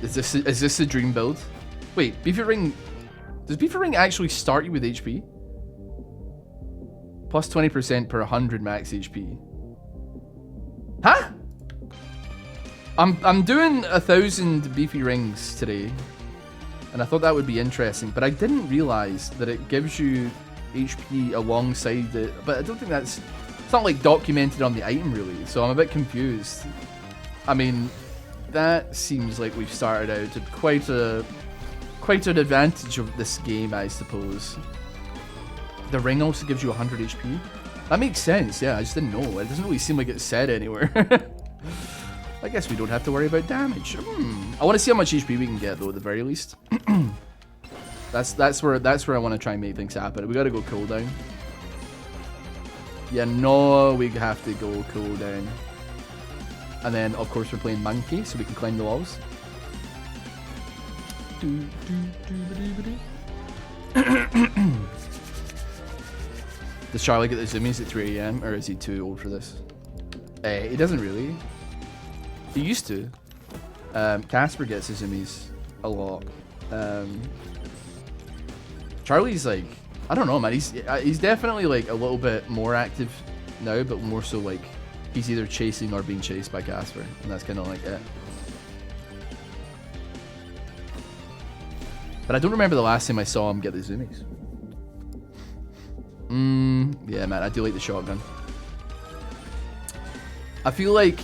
Is this the dream build? Wait, Beefy Ring. Does Beefy Ring actually start you with HP? Plus 20% per 100 max HP. Huh? I'm doing 1,000 Beefy Rings today, and I thought that would be interesting, but I didn't realize that it gives you HP alongside it. But I don't think it's not like documented on the item really, so I'm a bit confused. I mean, that seems like we've started out at quite an advantage of this game, I suppose. The ring also gives you 100 HP. That makes sense, yeah, I just didn't know. It doesn't really seem like it's said anywhere. I guess we don't have to worry about damage. I want to see how much HP we can get though, at the very least. That's where I want to try and make things happen. We gotta go cooldown. Yeah, no, we have to go cooldown. And then, of course, we're playing Monkey, so we can climb the walls. Does Charlie get the zoomies at 3 AM, or is he too old for this? He doesn't really. He used to. Casper gets his zoomies a lot. Charlie's like, I don't know, man. He's definitely like a little bit more active now, but more so like he's either chasing or being chased by Casper, and that's kind of like it. But I don't remember the last time I saw him get the zoomies. Yeah, man, I do like the shotgun. I feel like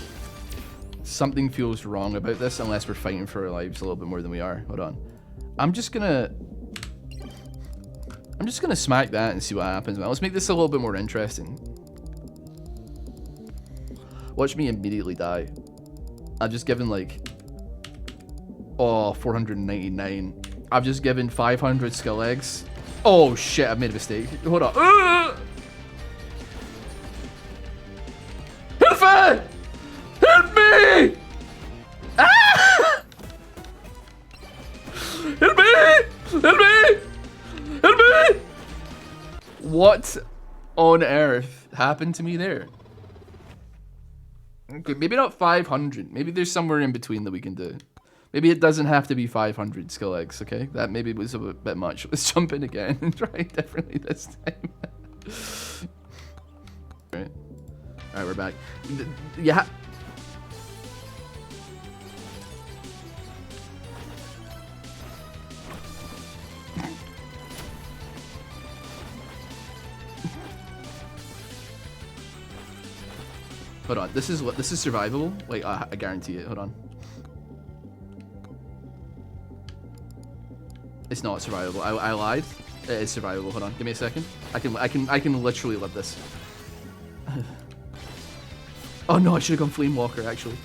something feels wrong about this unless we're fighting for our lives a little bit more than we are. Hold on. I'm just gonna smack that and see what happens, man. Let's make this a little bit more interesting. Watch me immediately die. I've just given like, oh, 499. I've just given 500 skill eggs. Oh shit, I've made a mistake. Hold on. Help me! Help me! Ah! Help me! Help me! Help me! What on earth happened to me there? Okay, maybe not 500. Maybe there's somewhere in between that we can do. Maybe it doesn't have to be 500 skill eggs, okay? That maybe was a bit much. Let's jump in again and try it differently this time. Alright, we're back. Yeah. Hold on, this is survivable? Like, I guarantee it. Hold on. It's not survivable. I lied. It is survivable. Hold on, give me a second. I can literally live this. Oh no, I should have gone Flame Walker actually.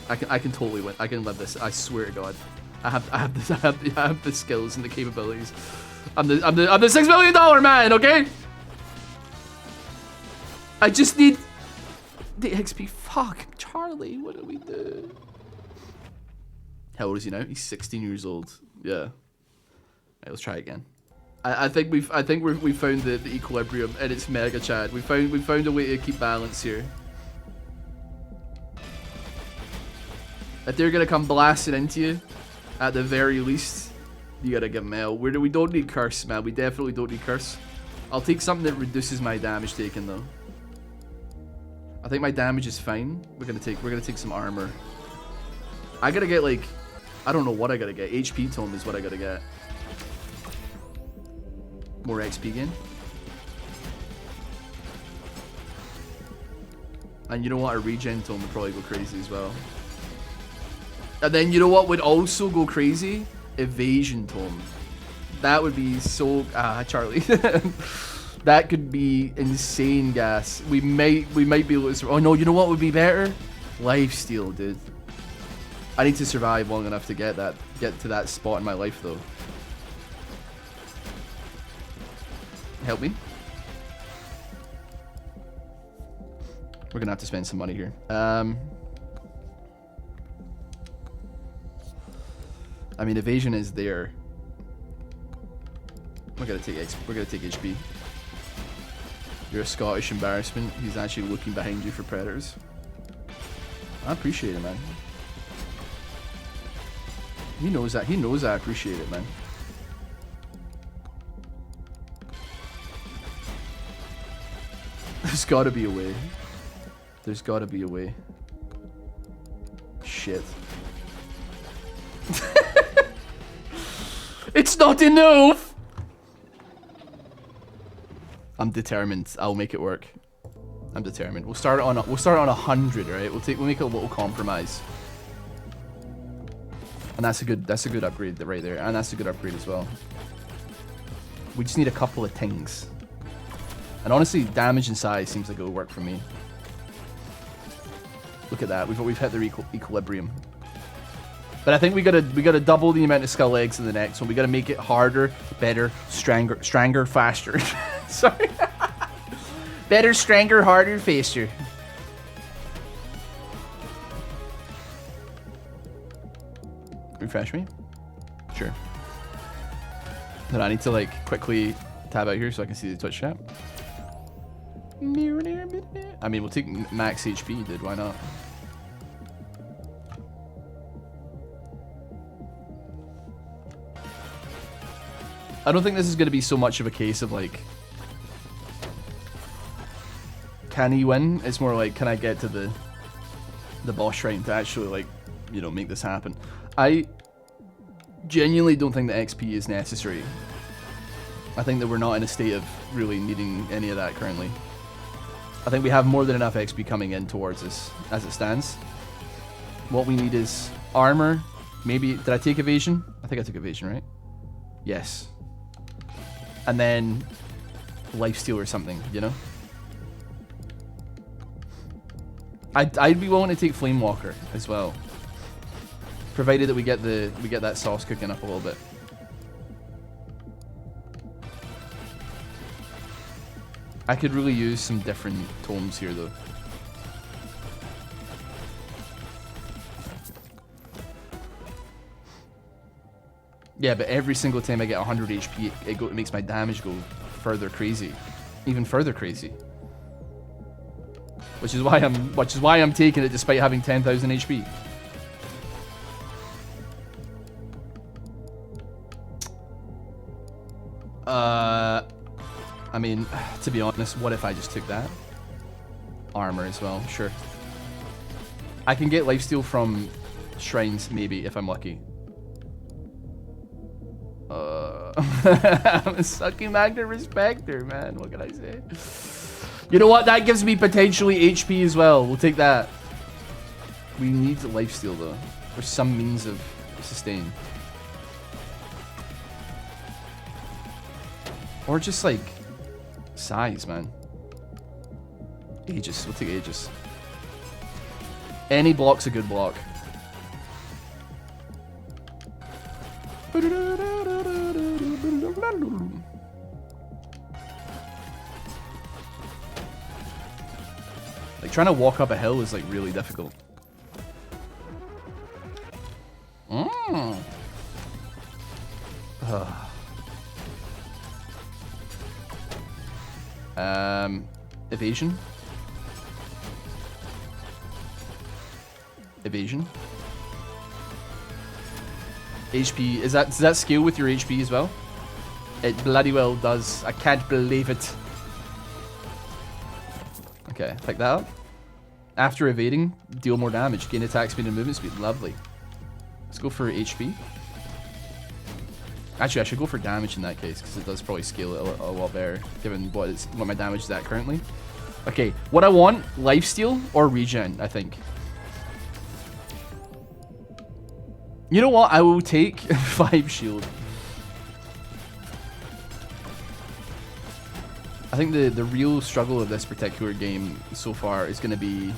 I can totally win. I can live this. I swear to God. I have the skills and the capabilities. I'm the $6 million man. Okay. I just need the XP. Fuck, Charlie. What do we do? How old is he now? He's 16 years old. Yeah. Right, let's try again. I think we found the equilibrium, and it's mega Chad. We found a way to keep balance here. If they're gonna come blasting into you, at the very least, you gotta give them hell. We don't need curse, man. We definitely don't need curse. I'll take something that reduces my damage taken though. I think my damage is fine. We're gonna take some armor. I gotta get like, I don't know what I gotta get. HP tome is what I gotta get. More XP gain. And you know what? A regen tome would probably go crazy as well. And then you know what would also go crazy? Evasion tome. That would be so Charlie. That could be insane gas. We might be able to. Oh no, you know what would be better? Lifesteal, dude. I need to survive long enough to get to that spot in my life though. Help me. We're gonna have to spend some money here. I mean, evasion is there. We're gonna take HP. You're a Scottish embarrassment. He's actually looking behind you for predators. I appreciate it, man. He knows that. He knows I appreciate it, man. There's gotta be a way. There's gotta be a way. Shit. It's not enough! I'm determined. I'll make it work. I'm determined. We'll start on 100, right? We'll make a little compromise. And that's a good upgrade right there. And that's a good upgrade as well. We just need a couple of things. And honestly, damage and size seems like it'll work for me. Look at that. We've hit the equilibrium. But I think we gotta double the amount of skull eggs in the next one. We gotta make it harder, better, stronger, faster. Sorry. Better, stronger, harder, faster. Refresh me? Sure. Then I need to like quickly tab out here so I can see the Twitch chat. I mean, we'll take max HP, dude. Why not? I don't think this is going to be so much of a case of like, can he win? It's more like, can I get to the boss shrine to actually like, you know, make this happen? I genuinely don't think that XP is necessary. I think that we're not in a state of really needing any of that currently. I think we have more than enough XP coming in towards us as it stands. What we need is armor. Maybe, did I take evasion? I think I took evasion, right? Yes. And then lifesteal or something, you know? I'd be willing to take Flame Walker as well. Provided that we get that sauce cooking up a little bit. I could really use some different tomes here though. Yeah, but every single time I get 100 HP, it makes my damage go further crazy, even further crazy. Which is why I'm taking it despite having 10,000 HP. I mean, to be honest, what if I just took that? Armor as well, sure. I can get lifesteal from shrines, maybe, if I'm lucky. I'm a sucking magnet respecter, man. What can I say? You know what? That gives me potentially HP as well. We'll take that. We need lifesteal, though. Or some means of sustain. Or just, like, size, man. Aegis. We'll take Aegis. Any block's a good block. Like, trying to walk up a hill is, like, really difficult. Evasion. Evasion. HP. Does that scale with your HP as well? It bloody well does. I can't believe it. Okay, pick that up. After evading, deal more damage. Gain attack speed and movement speed. Lovely. Let's go for HP. Actually, I should go for damage in that case, because it does probably scale it a lot better, given what my damage is at currently. Okay, what I want, lifesteal or regen, I think. You know what? I will take 5 shield. I think the real struggle of this particular game so far is going to be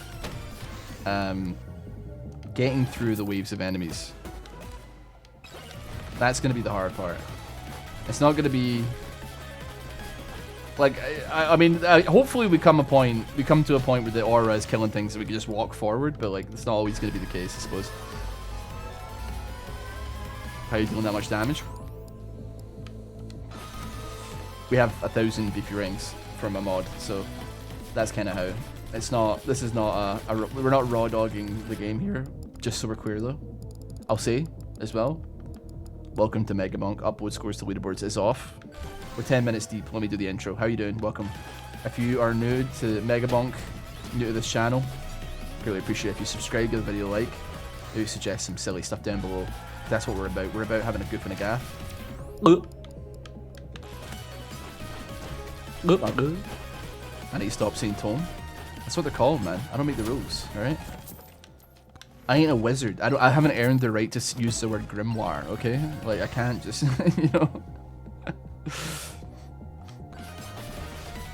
getting through the waves of enemies. That's going to be the hard part. It's not going to be like I mean, hopefully we come to a point where the aura is killing things and we can just walk forward, but like it's not always going to be the case, I suppose. How are you doing that much damage? We have 1,000 beefy rings from a mod, so that's kind of how. It's not. This is not we're not raw dogging the game here. Just so we're clear, though. I'll say as well. Welcome to MEGABONK. Upload scores to leaderboards is off. We're 10 minutes deep. Let me do the intro. How you doing? Welcome. If you are new to MEGABONK, new to this channel, really appreciate it if you subscribe, give the video a like. Maybe suggest some silly stuff down below. That's what we're about. We're about having a goof and a gaff. I need to stop saying tone. That's what they're called, man. I don't make the rules, alright? I ain't a wizard. I haven't earned the right to use the word grimoire, okay? Like, I can't just, you know?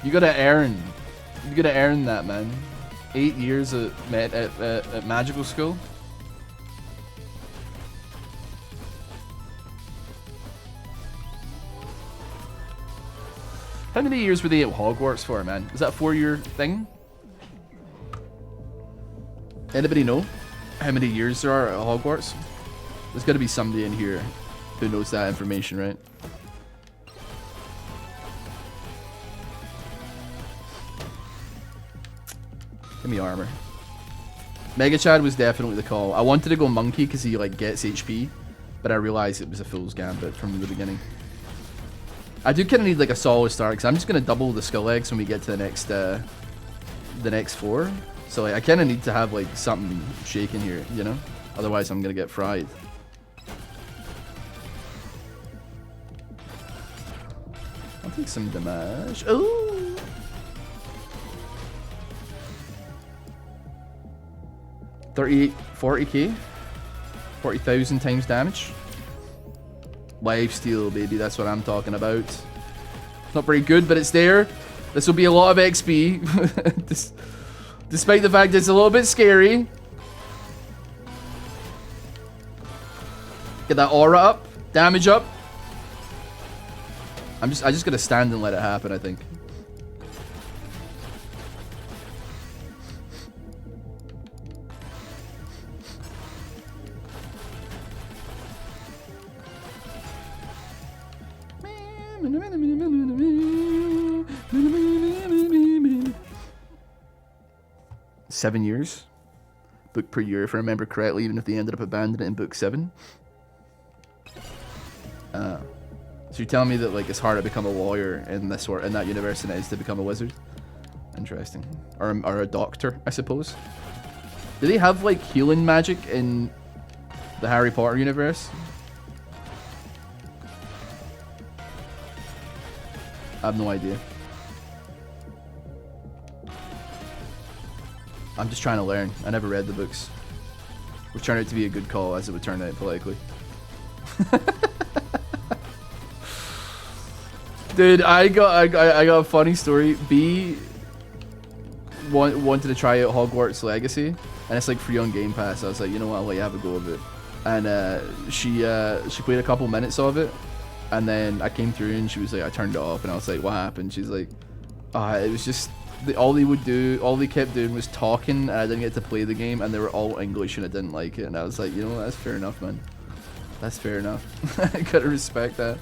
You gotta earn that, man. 8 years at magical school. How many years were they at Hogwarts for, man? Was that a 4-year thing? Anybody know how many years there are at Hogwarts? There's got to be somebody in here who knows that information, right? Give me armor. Mega Chad was definitely the call. I wanted to go monkey because he like gets HP, but I realized it was a fool's gambit from the beginning. I do kind of need like a solid start because I'm just gonna double the skull eggs when we get to the next floor. So like I kind of need to have like something shaking here, you know? Otherwise I'm gonna get fried. I'll take some damage. Ooh! $40k? 40,000 times damage. Lifesteal, baby, that's what I'm talking about. It's not very good, but it's there. This will be a lot of XP. Despite the fact it's a little bit scary. Get that aura up, damage up. I just gotta stand and let it happen, I think. Seven years. Book per year, if I remember correctly, even if they ended up abandoning it in book 7. So you're telling me that like it's harder to become a lawyer in this in that universe than it is to become a wizard? Interesting. Or a doctor, I suppose. Do they have like healing magic in the Harry Potter universe? I have no idea. I'm just trying to learn. I never read the books. Which turned out to be a good call, as it would turn out politically. Dude, I got a funny story. B wanted to try out Hogwarts Legacy, and it's like free on Game Pass. I was like, you know what, I'll let you have a go of it. And she played a couple minutes of it, and then I came through and she was like, I turned it off, and I was like, what happened? She's like, it was just all they kept doing was talking, and I didn't get to play the game, and they were all English, and I didn't like it. And I was like, you know what, that's fair enough, man. That's fair enough. I gotta respect that.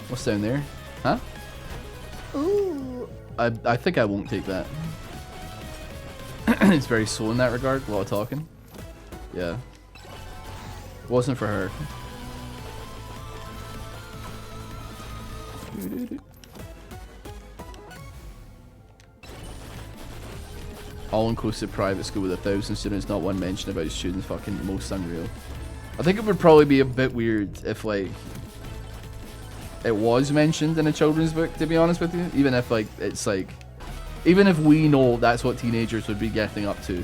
What's down there? Huh? Ooh. I think I won't take that. It's very slow in that regard. A lot of talking. Yeah. Wasn't for her. All-inclusive private school with 1,000 students, not one mention about students. Fucking most unreal. I think it would probably be a bit weird if like it was mentioned in a children's book, to be honest with you. Even if like it's like, even if we know that's what teenagers would be getting up to,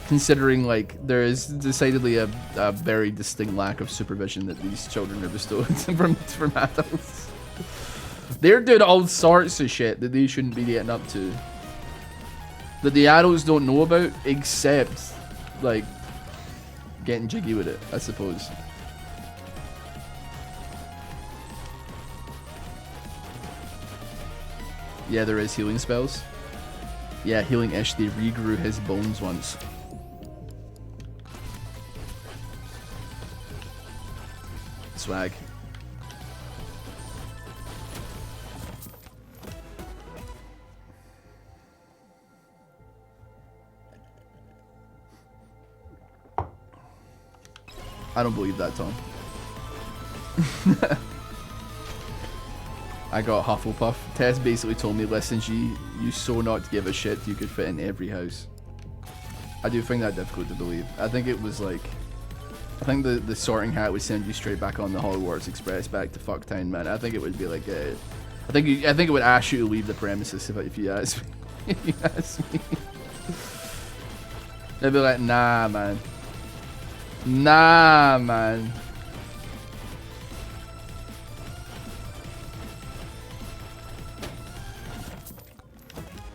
considering like there is decidedly a very distinct lack of supervision that these children are bestowed from adults. They're doing all sorts of shit that they shouldn't be getting up to, that the adults don't know about, except like getting jiggy with it, I suppose. Yeah, there is healing spells. Yeah, healing Ish, they regrew his bones once. Swag. I don't believe that, Tom. I got Hufflepuff. Tess basically told me, listen, G, you so not to give a shit you could fit in every house. I do find that difficult to believe. I think it was like... I think the sorting hat would send you straight back on the Hogwarts Express back to Fucktown, man. I think it would be like a... I think it would ask you to leave the premises if you ask me. If you ask me. They'd be like, nah, man. Nah, man.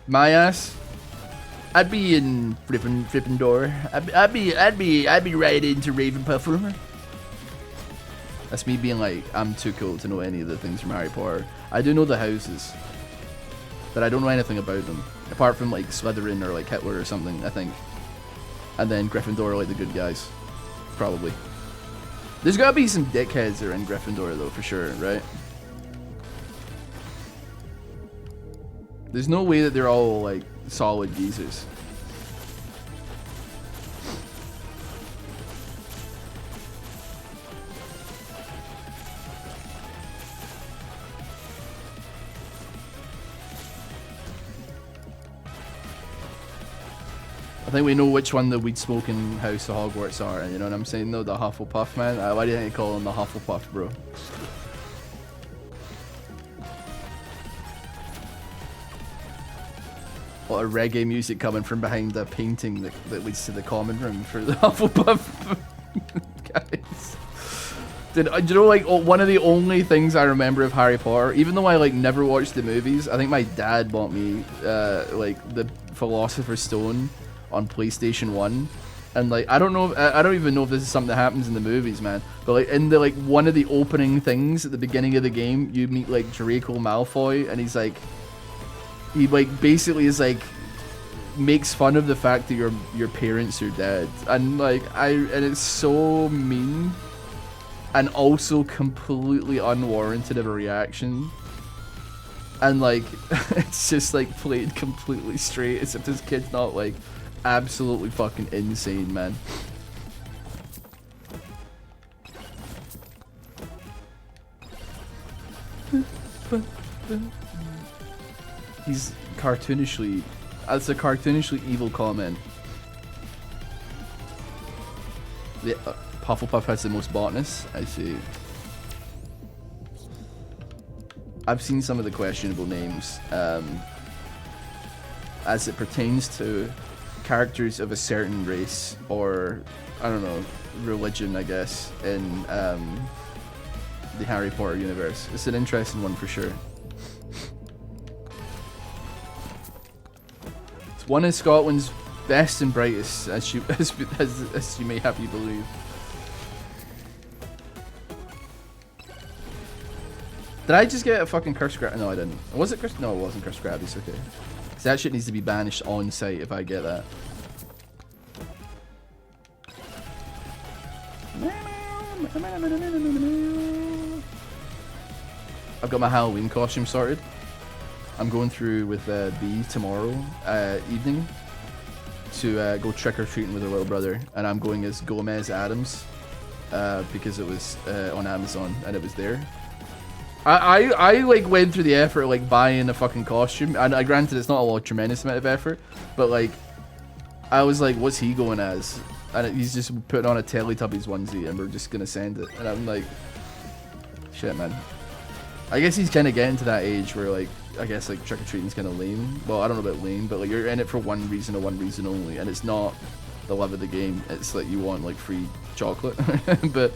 My ass, I'd be in Gryffindor. I'd be right into Ravenpuffle. That's me being like, I'm too cool to know any of the things from Harry Potter. I do know the houses, but I don't know anything about them apart from like Slytherin or like Hitler or something, I think. And then Gryffindor are like the good guys, probably. There's gotta be some dickheads that are in Gryffindor though, for sure, right? There's no way that they're all like solid geezers. I think we know which one the weed smoking house of Hogwarts are, you know what I'm saying? No, the Hufflepuff, man. Why do you think you call him the Hufflepuff, bro? A lot of reggae music coming from behind the painting that leads to the common room for the Hufflepuff guys. Do you know, like, one of the only things I remember of Harry Potter, even though I like never watched the movies, I think my dad bought me like the Philosopher's Stone on PlayStation 1, and like I don't even know if this is something that happens in the movies, man, but like in the like one of the opening things at the beginning of the game, you meet like Draco Malfoy, and he's like, he like basically is like makes fun of the fact that your parents are dead, and like and it's so mean and also completely unwarranted of a reaction, and like it's just like played completely straight as if this kid's not like absolutely fucking insane, man. He's cartoonishly... That's a cartoonishly evil comment. Yeah, Hufflepuff has the most botanists. I see. I've seen some of the questionable names as it pertains to characters of a certain race or, I don't know, religion, I guess, in the Harry Potter universe. It's an interesting one for sure. It's one of Scotland's best and brightest, as you may have you believe. Did I just get a fucking curse grab? No, I didn't. Was it curse? No, it wasn't curse grab. It's okay. So that shit needs to be banished on site if I get that. I've got my Halloween costume sorted. I'm going through with B tomorrow evening to go trick-or-treating with her little brother, and I'm going as Gomez Adams because it was on Amazon and it was there. I like went through the effort of like buying a fucking costume, and granted it's not a tremendous amount of effort, but like I was like, what's he going as? And he's just putting on a Teletubbies onesie and we're just gonna send it, and I'm like, shit, man. I guess he's kind of getting to that age where like, I guess like trick-or-treating's kind of lame. Well, I don't know about lame, but like you're in it for one reason and one reason only, and it's not the love of the game. It's like you want like free chocolate. But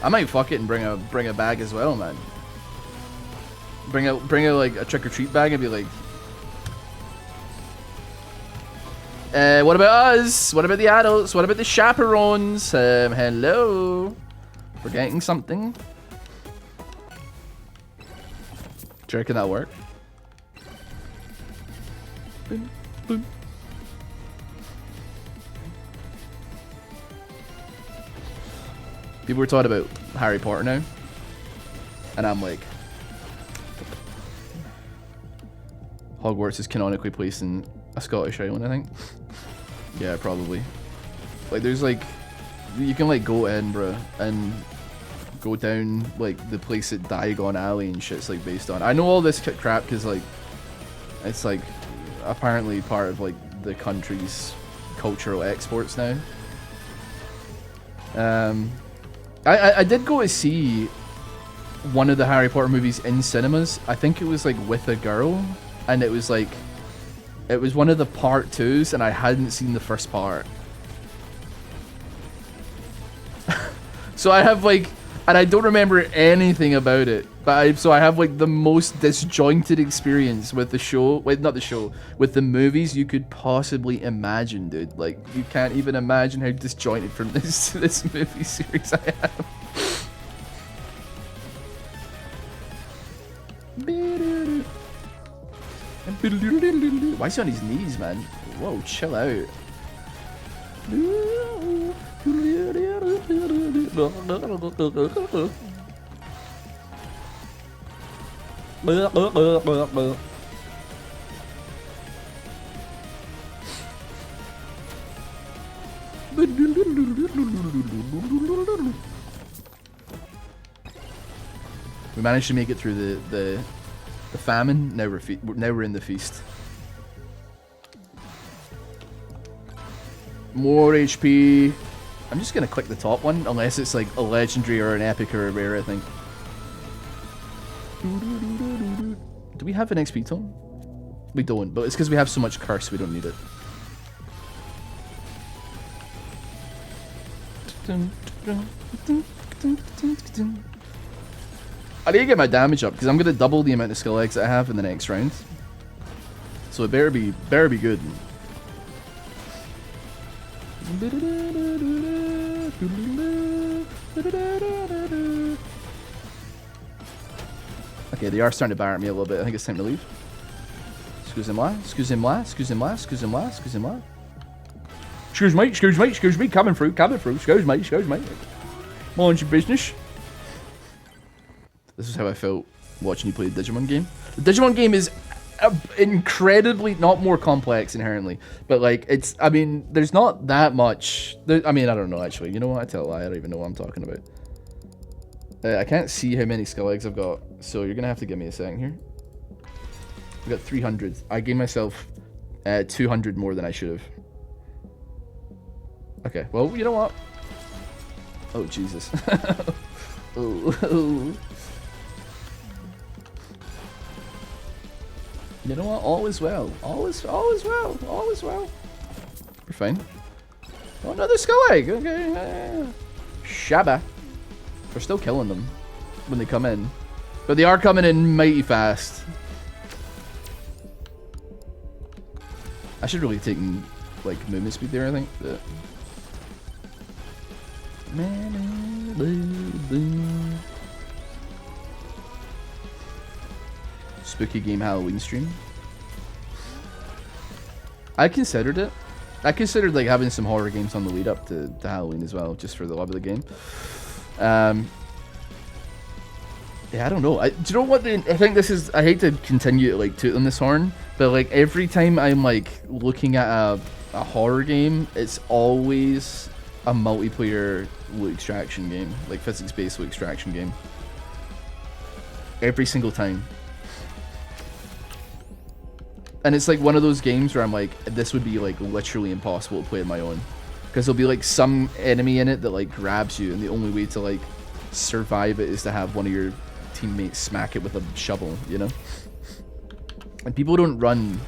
I might fuck it and bring a bag as well, man. Bring a like a trick-or-treat bag and be like, what about us? What about the adults? What about the chaperones? Hello. Forgetting something? Do you reckon that'll work? Boom, boom. People were talking about Harry Potter now, and I'm like, Hogwarts is canonically placed in a Scottish island, I think. Yeah, probably. Like, there's like, you can like go to Edinburgh and go down like the place at Diagon Alley and shit's like based on. I know all this crap because like, it's like apparently part of like the country's cultural exports now. I did go to see one of the Harry Potter movies in cinemas. I think it was like with a girl, and it was like, it was one of the part 2s, and I hadn't seen the first part. So I have like, and I don't remember anything about it, but so I have like the most disjointed experience with the show, wait, not the show, with the movies you could possibly imagine, dude. Like, you can't even imagine how disjointed from this movie series I am. Why is he on his knees, man? Whoa, chill out. We managed to make it through the famine. Now we're in the feast. More HP. I'm just gonna click the top one, unless it's like a legendary or an epic or a rare, I think. Do we have an XP tome? We don't, but it's because we have so much curse we don't need it. I need to get my damage up because I'm gonna double the amount of skill eggs I have in the next round. So it better be good. Okay, they are starting to bar at me a little bit. I think it's time to leave. Excusez-moi, excusez-moi, excusez-moi, excusez-moi, excusez-moi. Excuse me, coming through, excuse me. Mind your business. This is how I felt watching you play the Digimon game. The Digimon game is incredibly, not more complex inherently, but like, it's, I mean, there's not that much. I mean, I don't know actually. You know what? I tell a lie. I don't even know what I'm talking about. I can't see how many skill eggs I've got, so you're gonna have to give me a second here. I've got 300. I gave myself 200 more than I should have. Okay, well, you know what? Oh, Jesus. Oh. You know what? All is well. All is well. All is well. We're fine. Oh, another skull egg. Okay. Shabba. We're still killing them when they come in. But they are coming in mighty fast. I should really take like movement speed there, I think. But... Spooky game Halloween stream. I considered it. I considered like having some horror games on the lead up to Halloween as well, just for the love of the game. Yeah, I don't know. Do you know what? I think this is. I hate to continue to like toot on this horn, but like every time I'm like looking at a horror game, it's always a multiplayer loot extraction game, like physics-based loot extraction game. Every single time. And it's like one of those games where I'm like, this would be like literally impossible to play on my own. Because there'll be like some enemy in it that like grabs you, and the only way to like survive it is to have one of your teammates smack it with a shovel, you know? And people don't run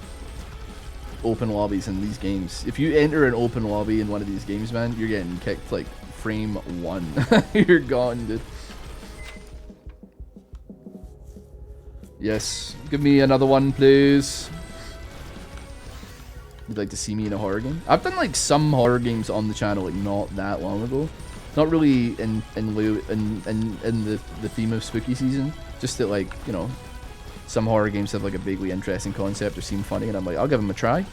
open lobbies in these games. If you enter an open lobby in one of these games, man, you're getting kicked like frame 1. You're gone, dude. Yes, give me another one, please. You'd like to see me in a horror game? I've done like some horror games on the channel like not that long ago. Not really in the theme of spooky season. Just that, like, you know, some horror games have like a vaguely interesting concept or seem funny, and I'm like, I'll give them a try.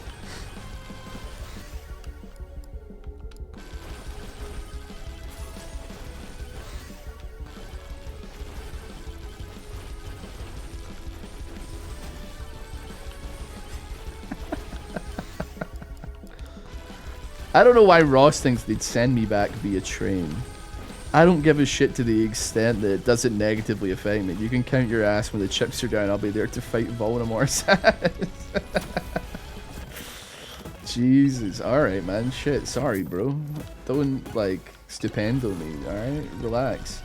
I don't know why Ross thinks they'd send me back via train. I don't give a shit to the extent that it doesn't negatively affect me. You can count your ass when the chips are down. I'll be there to fight Voldemort's ass. Jesus. Alright, man. Shit. Sorry, bro. Don't, like, stupendo me. Alright? Relax.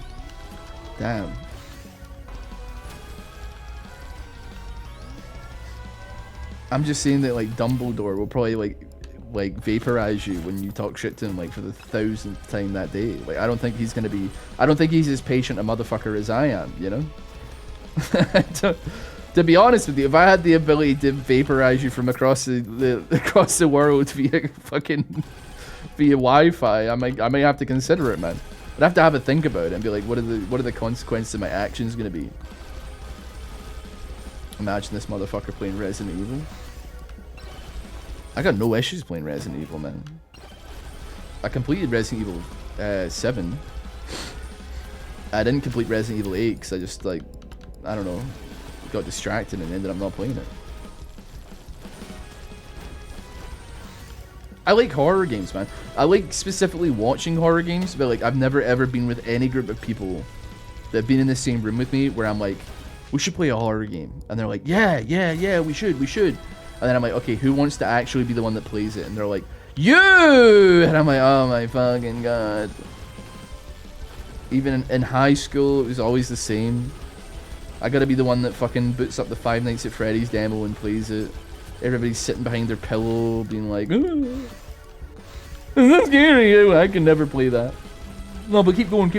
Damn. I'm just saying that, like, Dumbledore will probably, like vaporize you when you talk shit to him, like, for the 1000th time that day. Like, I don't think he's gonna be, I don't think he's as patient a motherfucker as I am, you know? to be honest with you, if I had the ability to vaporize you from across the world via fucking via Wi-Fi, I might have to consider it, man. I'd have to have a think about it and be like, what are the consequences of my actions gonna be? Imagine this motherfucker playing Resident Evil. I got no issues playing Resident Evil, man. I completed Resident Evil 7. I didn't complete Resident Evil 8 because I just, like, I don't know, got distracted and ended up not playing it. I like horror games, man. I like specifically watching horror games, but, like, I've never ever been with any group of people that have been in the same room with me where I'm like, we should play a horror game. And they're like, yeah, we should. And then I'm like, okay, who wants to actually be the one that plays it? And they're like, you! And I'm like, oh my fucking god. Even in high school, it was always the same. I gotta be the one that fucking boots up the Five Nights at Freddy's demo and plays it. Everybody's sitting behind their pillow being like, oh, is that scary? I can never play that. No, but keep going.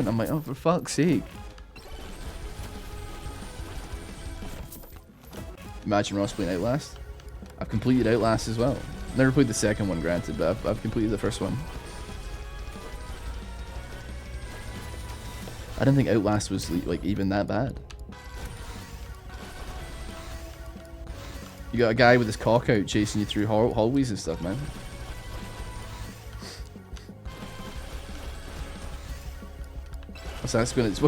I'm like, oh, for fuck's sake. Imagine Ross playing Outlast. I've completed Outlast as well. Never played the second one, granted, but I've completed the first one. I didn't think Outlast was, like, even that bad. You got a guy with his cock out chasing you through hallways and stuff, man. What's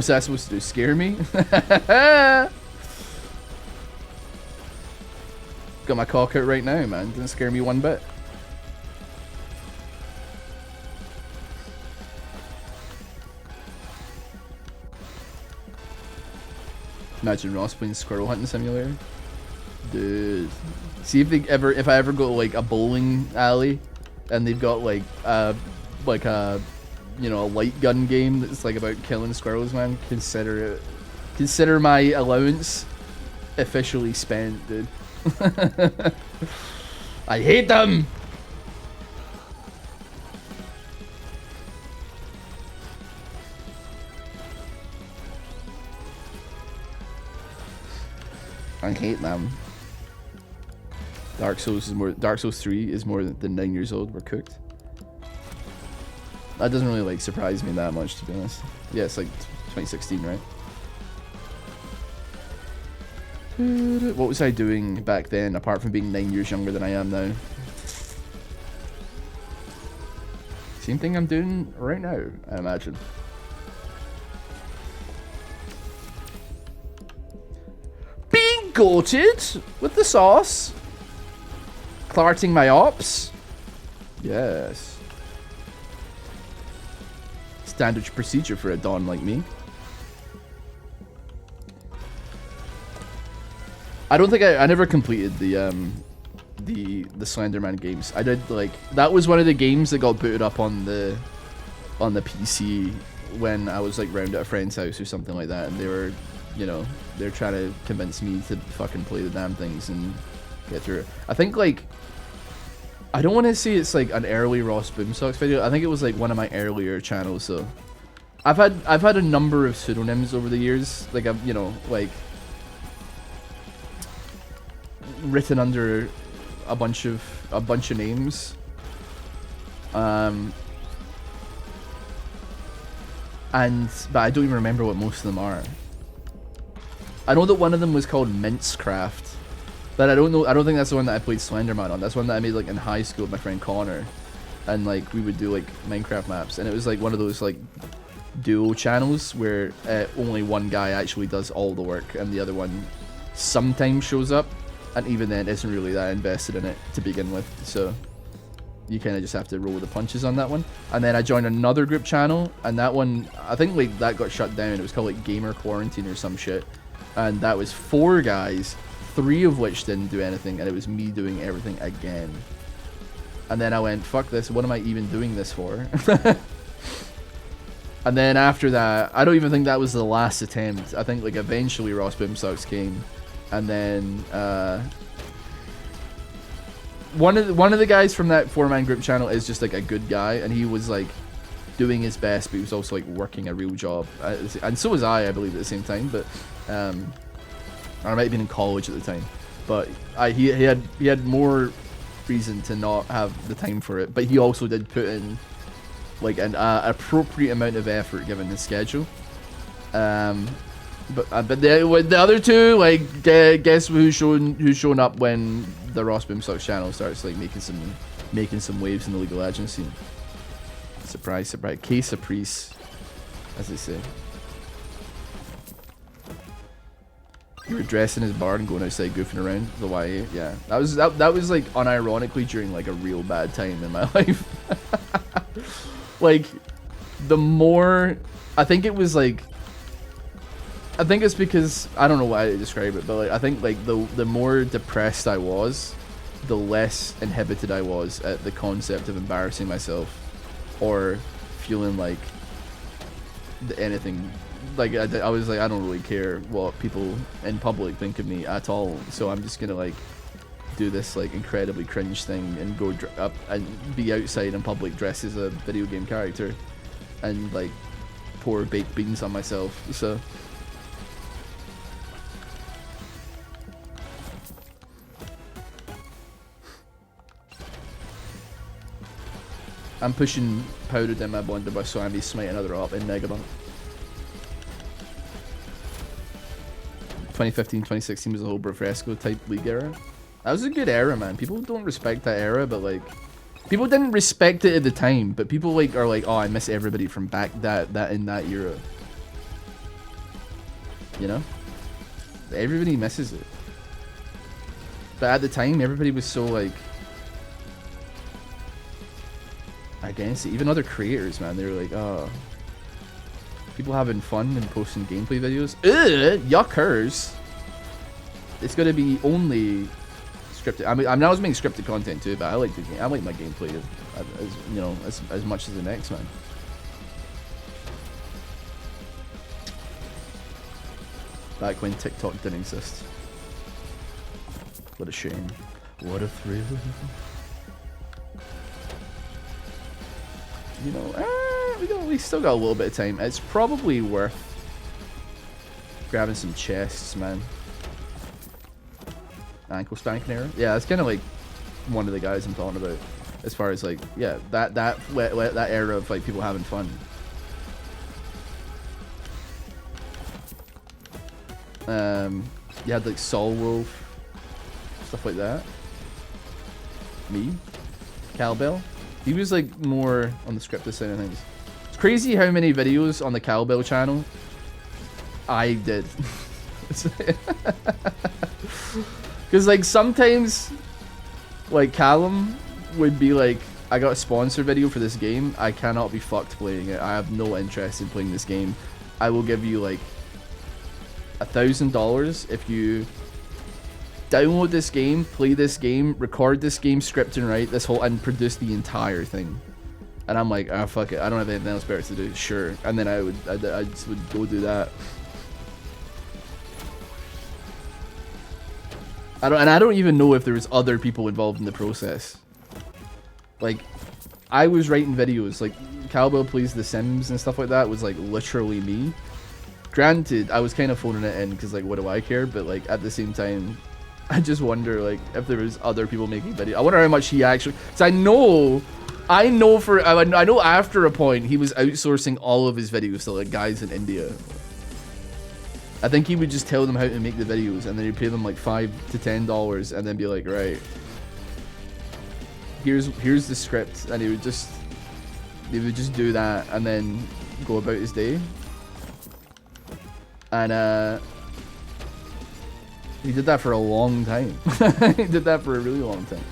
that supposed to do? Scare me? Got my cock out right now, man. Doesn't scare me one bit. Imagine Ross playing Squirrel Hunting Simulator. Dude. See if I ever go to, like, a bowling alley and they've got like a you know, a light gun game that's like about killing squirrels, man. Consider my allowance officially spent, dude. I hate them. I hate them. Dark Souls 3 is more than 9 years old. We're cooked. That doesn't really, like, surprise me that much, to be honest. Yeah, it's like 2016, right? What was I doing back then, apart from being 9 years younger than I am now? Same thing I'm doing right now, I imagine. Being goated with the sauce. Clarting my ops. Yes. Standard procedure for a don like me. I don't think I never completed the Slenderman games. I did, like, that was one of the games that got booted up on the PC when I was, like, round at a friend's house or something like that, and they were, you know, they're trying to convince me to fucking play the damn things and get through it. I think, like, I don't want to say it's like an early RossBoomsocks video. I think it was like one of my earlier channels. So I've had a number of pseudonyms over the years. Like, I've, you know, like, written under a bunch of names. But I don't even remember what most of them are. I know that one of them was called Mincecraft, but I don't know. I don't think that's the one that I played Slenderman on. That's one that I made like in high school with my friend Connor, and like we would do like Minecraft maps, and it was like one of those like duo channels where only one guy actually does all the work, and the other one sometimes shows up, and even then isn't really that invested in it to begin with. So you kind of just have to roll the punches on that one. And then I joined another group channel, and that one, I think like that got shut down. It was called like Gamer Quarantine or some shit, and that was 4 guys, 3 of which didn't do anything, and it was me doing everything again. And then I went, fuck this, what am I even doing this for? And then after that, I don't even think that was the last attempt. I think like eventually RossBoomsocks came, and then one of the guys from that 4-man group channel is just like a good guy, and he was like doing his best, but he was also like working a real job, and so was I believe at the same time. But I might have been in college at the time, but he had more reason to not have the time for it, but he also did put in like an appropriate amount of effort given his schedule. But the other 2, like guess who's showing up when the RossBoomsocks channel starts like making some waves in the League of Legends scene. Surprise, surprise. Caprice, as they say. You were dressing as Bard and going outside goofing around the YA. Yeah, that was like unironically during like a real bad time in my life. Like the more, I think it was like, I think it's because, I don't know why I describe it, but like I think like the more depressed I was, the less inhibited I was at the concept of embarrassing myself or feeling like anything. Like I was like, I don't really care what people in public think of me at all, so I'm just gonna like do this like incredibly cringe thing and go up and be outside in public dressed as a video game character and like pour baked beans on myself. So I'm pushing powder down my blunderbuss so I'm be smite another op in Megabonk. 2015-2016 was a whole Fresco type league era. That was a good era, man. People don't respect that era, but like people didn't respect it at the time, but people like are like, oh, I miss everybody from back that in that era. You know? Everybody misses it. But at the time, everybody was so like against it. Even other creators, man, they were like, oh, people having fun and posting gameplay videos. Ugh, yuckers. It's gonna be only scripted. I mean, I was making scripted content too, but I like the game. I like my gameplay as you know, as much as the next man. Back when TikTok didn't exist. What a shame. What a thrill. You know, we still got a little bit of time. It's probably worth grabbing some chests, man. Ankle spanking era. Yeah, that's kind of like one of the guys I'm talking about. As far as like, yeah, that era of like people having fun. You had like Soul Wolf, stuff like that. Me, Cowbell. He was like more on the scripted side of things. It's crazy how many videos on the Cowbell channel I did. Because like sometimes like Callum would be like, I got a sponsor video for this game, I cannot be fucked playing it, I have no interest in playing this game, I will give you like $1,000 if you download this game, play this game, record this game, script and write this whole, and produce the entire thing. And I'm like, ah, fuck it, I don't have anything else better to do, sure. And then I just would go do that. I don't even know if there was other people involved in the process. Like, I was writing videos, like Cowbell Plays The Sims and stuff like that was like literally me. Granted, I was kind of phoning it in because like, what do I care? But like at the same time, I just wonder like if there was other people making videos. I wonder how much he actually, because I know after a point he was outsourcing all of his videos to like guys in India. I think he would just tell them how to make the videos, and then he'd pay them like $5 to $10, and then be like, right, here's the script, and he would just do that, and then go about his day. And he did that for a long time. He did that for a really long time.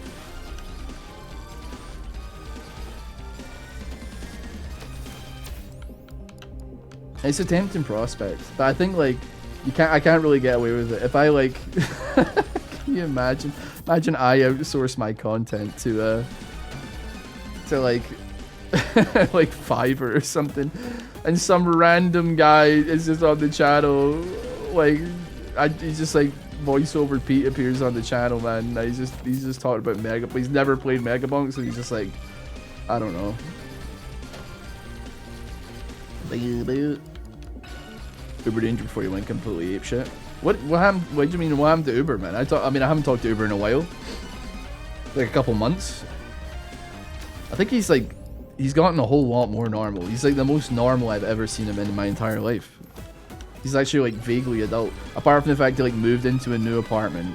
It's a tempting prospect, but I think like I can't really get away with it. If I like, can you imagine? Imagine I outsource my content to like like Fiverr or something, and some random guy is just on the channel, like he's just like voiceover Pete appears on the channel, man. He's just talking about MEGABONK. He's never played MEGABONK, so he's just like, I don't know. Uber danger before you went completely apeshit. What happened? What do you mean? What happened to Uber, man? I mean, I haven't talked to Uber in a while, like a couple months. I think he's gotten a whole lot more normal. He's like the most normal I've ever seen him in my entire life. He's actually like vaguely adult, apart from the fact he like moved into a new apartment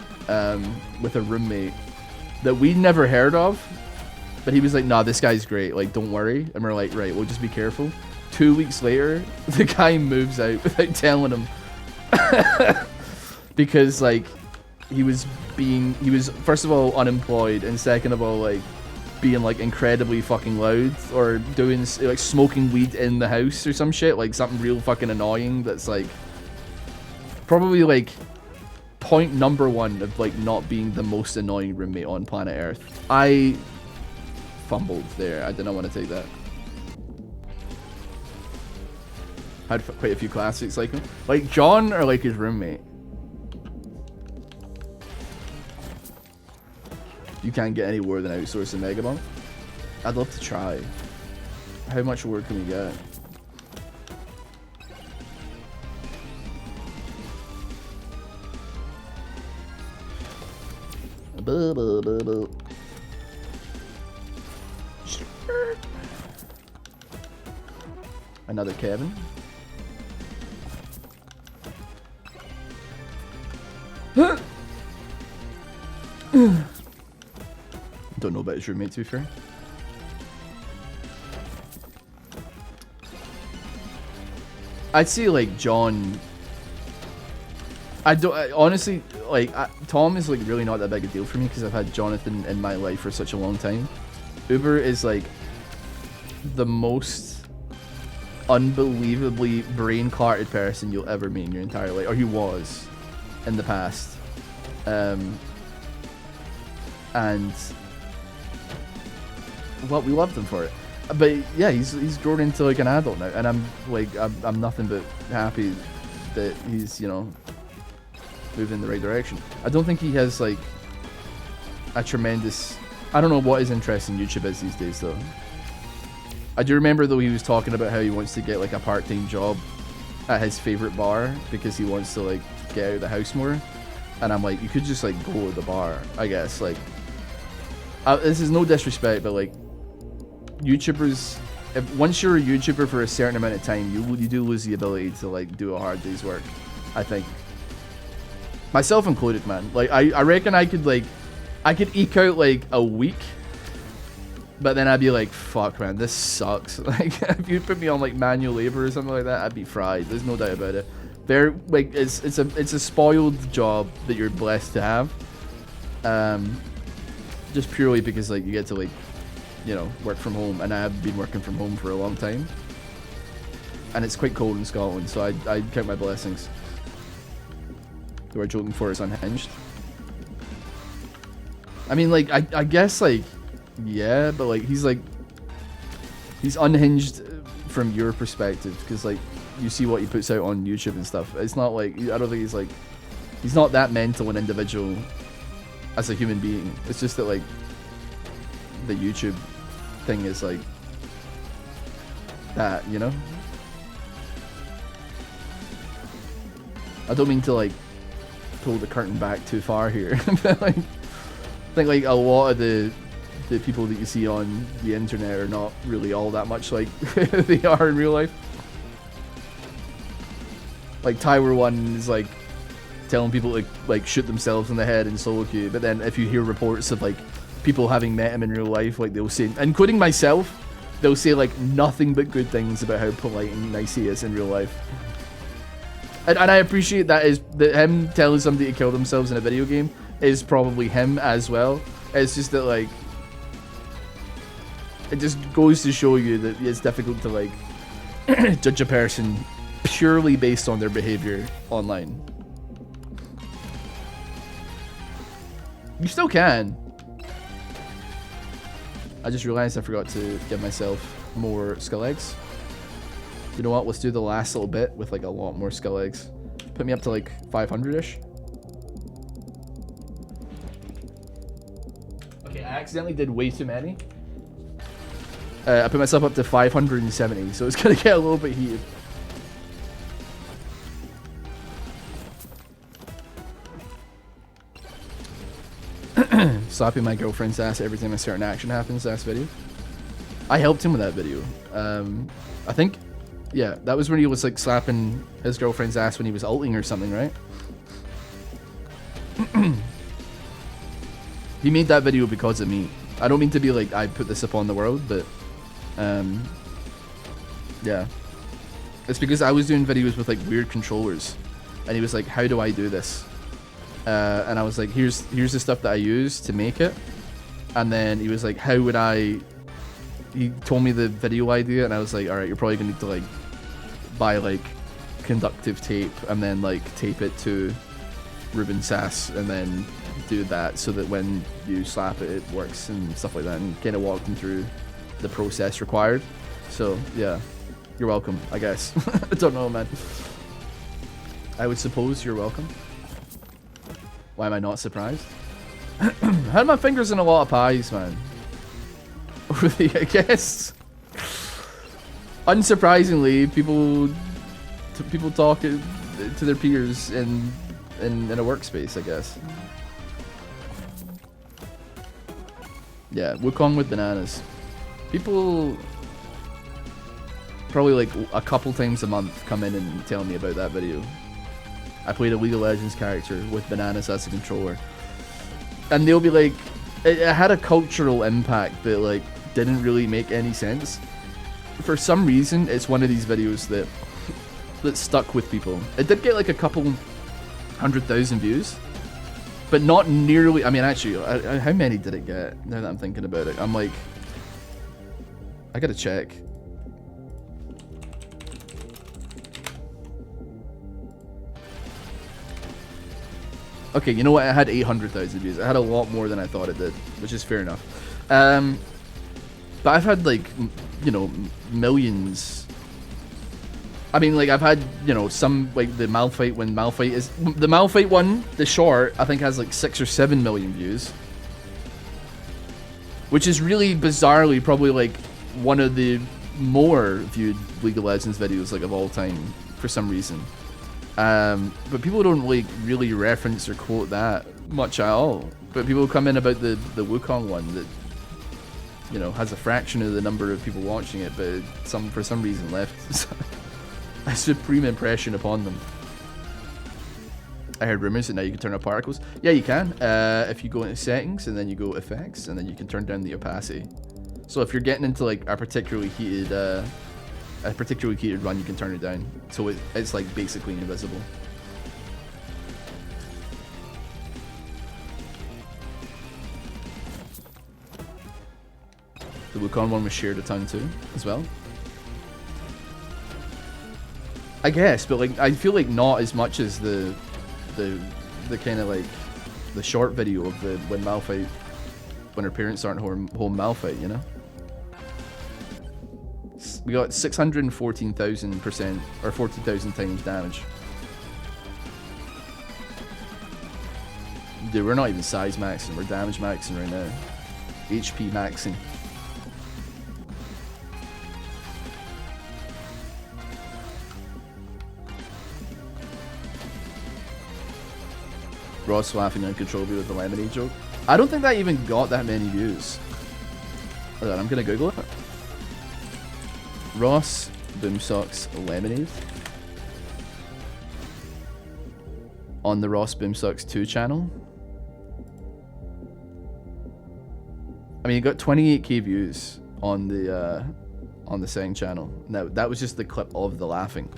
with a roommate that we'd never heard of. But he was like, nah, this guy's great, like don't worry. And we're like, right, we'll just be careful. 2 weeks later, the guy moves out without telling him. Because like he was first of all unemployed, and second of all like being like incredibly fucking loud, or doing like smoking weed in the house or some shit, like something real fucking annoying. That's like probably like point number one of like not being the most annoying roommate on planet Earth. I fumbled there. I did not want to take that. Had quite a few classics like him. Like John or like his roommate. You can't get any more than outsourcing MEGABONK. I'd love to try. How much work can we get? Another Kevin. Don't know about his roommate, to be fair. I'd say like John. Honestly, like Tom is like really not that big a deal for me because I've had Jonathan in my life for such a long time. Uber is like the most unbelievably brain-clarted person you'll ever meet in your entire life, or he was in the past. And well, we loved him for it, but yeah, he's grown into like an adult now, and I'm nothing but happy that he's, you know, moving in the right direction. I don't think he has like a tremendous, I don't know what his interest in YouTube is these days though. I do remember though he was talking about how he wants to get like a part-time job at his favorite bar because he wants to like get out of the house more. And I'm like, you could just like go to the bar, I guess. Like, this is no disrespect, but like, YouTubers, once you're a YouTuber for a certain amount of time, you do lose the ability to like do a hard day's work. I think, myself included, man. Like, I reckon I could eke out like a week, but then I'd be like, fuck, man, this sucks. Like, if you put me on like manual labor or something like that, I'd be fried. There's no doubt about it. They're like, it's a spoiled job that you're blessed to have, just purely because like you get to like, you know, work from home, and I have been working from home for a long time, and it's quite cold in Scotland, so I count my blessings. The word you're looking for is unhinged. I mean, like I guess like, yeah, but like he's unhinged from your perspective, because like you see what he puts out on YouTube and stuff. It's not like, I don't think he's not that mental an individual as a human being. It's just that like the YouTube thing is like that, you know? I don't mean to like pull the curtain back too far here, but like, I think like a lot of the people that you see on the internet are not really all that much like they are in real life. Like Tyler 1 is like telling people to like shoot themselves in the head in solo queue, but then if you hear reports of like people having met him in real life, like they'll say, including myself, they'll say like nothing but good things about how polite and nice he is in real life. And I appreciate that him telling somebody to kill themselves in a video game is probably him as well. It's just that like it just goes to show you that it's difficult to like judge a person purely based on their behavior online. You still can. I just realized I forgot to give myself more skull eggs. You know what? Let's do the last little bit with like a lot more skull eggs. Put me up to like 500-ish. Okay, I accidentally did way too many. I put myself up to 570, so it's gonna get a little bit heated. Slapping my girlfriend's ass every time a certain action happens. Last video, I helped him with that video. I think, yeah, that was when he was like slapping his girlfriend's ass when he was ulting or something, right? He made that video because of me. I don't mean to be like I put this upon the world, but yeah, it's because I was doing videos with like weird controllers, and he was like, "How do I do this?" And I was like, here's the stuff that I use to make it. And then he was like, how would I... He told me the video idea, and I was like, alright, you're probably gonna need to like buy like conductive tape and then like tape it to Ruben Sass and then do that so that when you slap it, it works and stuff like that, and kind of walk them through the process required. So yeah, you're welcome, I guess. I don't know, man. I would suppose you're welcome. Why am I not surprised? I had my fingers in a lot of pies, man. Really, I guess. Unsurprisingly, people talk to their peers in a workspace, I guess. Yeah, Wukong with bananas. People probably like a couple times a month come in and tell me about that video. I played a League of Legends character with bananas as a controller. And they'll be like, it had a cultural impact that like didn't really make any sense. For some reason, it's one of these videos that stuck with people. It did get like a couple 100,000 views, but not nearly. I mean, actually, how many did it get? Now that I'm thinking about it, I'm like, I gotta check. Okay, you know what? I had 800,000 views. I had a lot more than I thought it did, which is fair enough. But I've had like, you know, millions. I mean, like I've had, you know, some like the Malphite when Malphite is the Malphite one, the short, I think has like 6 or 7 million views, which is really bizarrely probably like one of the more viewed League of Legends videos like of all time for some reason. But people don't like really reference or quote that much at all. But people come in about the Wukong one that, you know, has a fraction of the number of people watching it, but for some reason left a supreme impression upon them. I heard rumors that now you can turn up particles. Yeah, you can. If you go into settings and then you go effects and then you can turn down the opacity. So if you're getting into like a particularly heated run, you can turn it down, so it's like basically invisible. The Wukong one was shared a ton too, as well. I guess, but like I feel like not as much as the kind of like the short video of the when her parents aren't home Malphite, you know. We got 614,000% or 40,000 times damage. Dude, we're not even size maxing, we're damage maxing right now. HP maxing. Ross laughing uncontrollably with the lemonade joke. I don't think that even got that many views. Hold on, I'm gonna Google it. RossBoomsocks lemonade. on the RossBoomsocks 2 channel. I mean, he got 28k views on the second channel. Now that was just the clip of the laughing.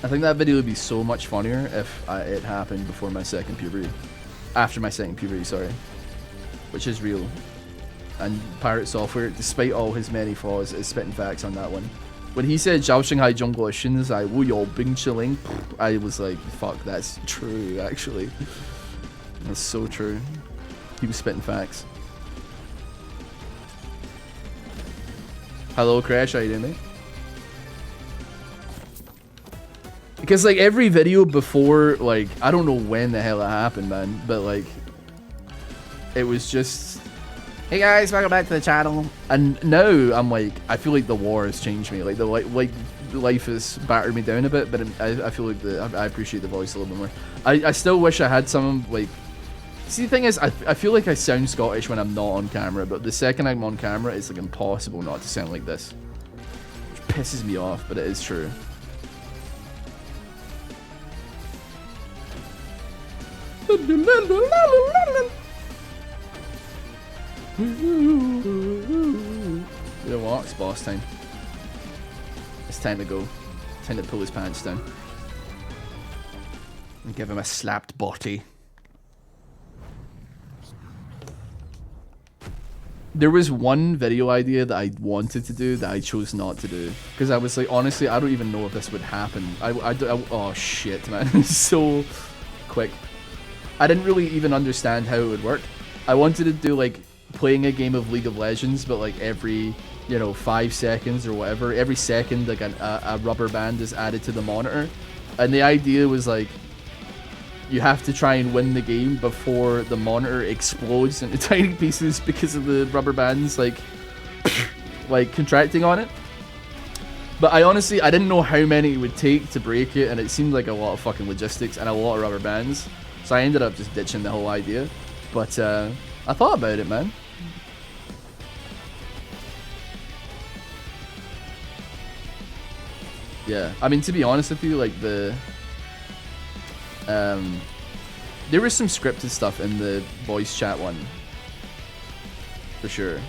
I think that video would be so much funnier if it happened before my second puberty. After my second puberty, sorry. Which is real. And Pirate Software, despite all his many flaws, is spitting facts on that one. When he said "Zhao Shanghai Zhongguo Xin Zai Wu Yo Bing Chiling," I was like, fuck, that's true, actually. That's so true. He was spitting facts. Hello, Crash, how you doing, mate? Because, like, every video before, like, I don't know when the hell it happened, man, but, like, it was just, hey guys, welcome back to the channel. And now I'm like, I feel like the war has changed me. Like, life has battered me down a bit, but I feel like I appreciate the voice a little bit more. I still wish I had some, like, see, the thing is, I feel like I sound Scottish when I'm not on camera, but the second I'm on camera, it's, like, impossible not to sound like this. Which pisses me off, but it is true. You know what? It's boss time. It's time to go. Time to pull his pants down. And give him a slapped body. There was one video idea that I wanted to do that I chose not to do. Because I was like, honestly, I don't even know if this would happen. Oh shit, man. It's so quick. I didn't really even understand how it would work. I wanted to do, like, playing a game of League of Legends, but, like, every, you know, 5 seconds or whatever, every second, like, a rubber band is added to the monitor. And the idea was, like, you have to try and win the game before the monitor explodes into tiny pieces because of the rubber bands, like contracting on it. But I didn't know how many it would take to break it, and it seemed like a lot of fucking logistics and a lot of rubber bands. So I ended up just ditching the whole idea. But I thought about it, man. Yeah, I mean, to be honest with you, like, there was some scripted stuff in the voice chat one. For sure.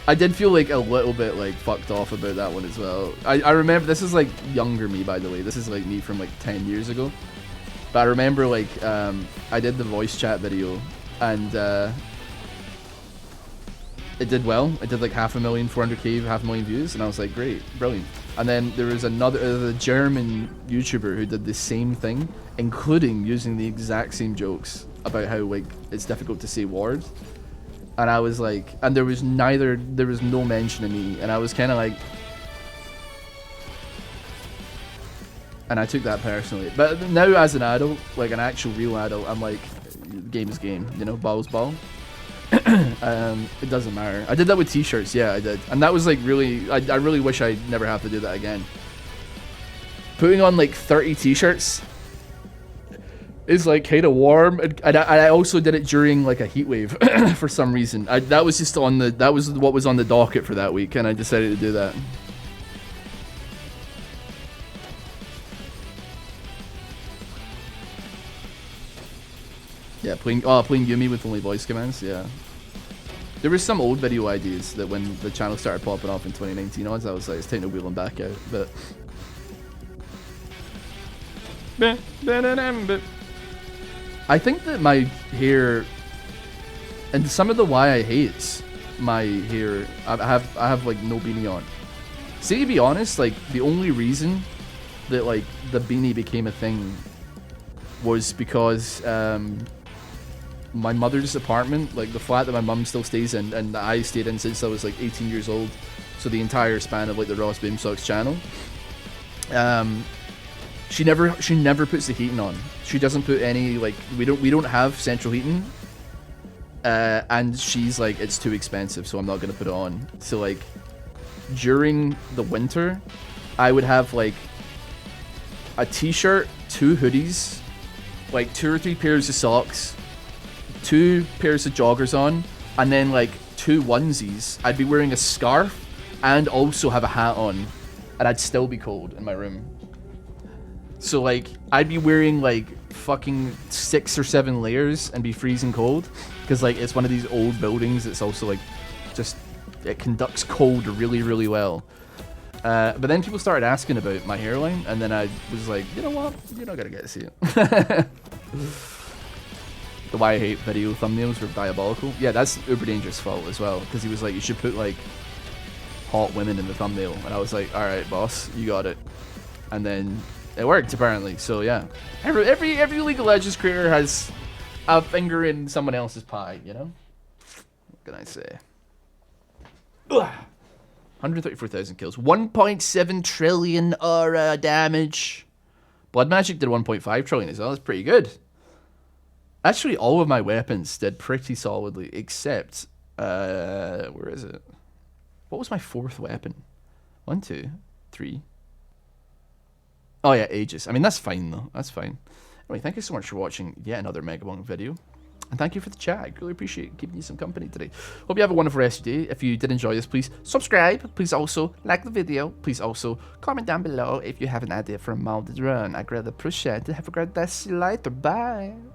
I did feel like a little bit, like, fucked off about that one as well. I remember, this is, like, younger me, by the way. This is, like, me from, like, 10 years ago. But I remember, like, I did the voice chat video, and it did well. It did, like, 500,000, 400k, 500,000 views, and I was like, great, brilliant. And then there was another, the German YouTuber who did the same thing, including using the exact same jokes about how, like, it's difficult to say words. And I was like, and there was no mention of me, and I was kind of like, and I took that personally. But now as an adult, like an actual real adult, I'm like, game is game, you know, ball's ball. It doesn't matter. I did that with t-shirts, yeah, I did. And that was like really, I really wish I never have to do that again. Putting on like 30 t-shirts is like kind of warm, and I also did it during like a heat wave for some reason. That was just on the, that was what was on the docket for that week, and I decided to do that. Yeah, playing Yumi with only voice commands, yeah. There were some old video ideas that when the channel started popping off in 2019 onwards, I was like, it's time to wheel them back out, but... I think that my hair, and some of the why I hate my hair, I have like no beanie on. See, to be honest, like the only reason that like the beanie became a thing was because my mother's apartment, like the flat that my mum still stays in, and that I stayed in since I was like 18 years old, so the entire span of like the RossBoomsocks channel. She never puts the heating on. She doesn't put any, like, we don't have central heating. And she's like, it's too expensive, so I'm not gonna put it on. So like during the winter, I would have like a t-shirt, 2 hoodies, like 2 or 3 pairs of socks, 2 pairs of joggers on, and then like 2 onesies. I'd be wearing a scarf and also have a hat on. and I'd still be cold in my room. So like I'd be wearing like fucking 6 or 7 layers and be freezing cold, because like it's one of these old buildings that's also like just, it conducts cold really, really well. But then people started asking about my hairline, and then I was like, you know what, you're not gonna get to see it. The Why I Hate video thumbnails were diabolical. Yeah, that's Uber Dangerous' fault as well, because he was like, you should put like hot women in the thumbnail, and I was like, all right, boss, you got it. And then it worked apparently. So yeah, every League of Legends creator has a finger in someone else's pie, you know. What can I say? 134,000 kills, 1.7 trillion aura damage. Blood Magic did 1.5 trillion as well. That's pretty good. Actually, all of my weapons did pretty solidly, except where is it? What was my 4th weapon? 1, 2, 3. Oh yeah, Aegis. I mean, that's fine though. That's fine. Anyway, thank you so much for watching yet another MEGABONK video. And thank you for the chat. I really appreciate keeping you some company today. Hope you have a wonderful rest of your day. If you did enjoy this, please subscribe. Please also like the video. Please also comment down below if you have an idea for a modded run. I greatly appreciate it. Have a great day. See you later. Bye.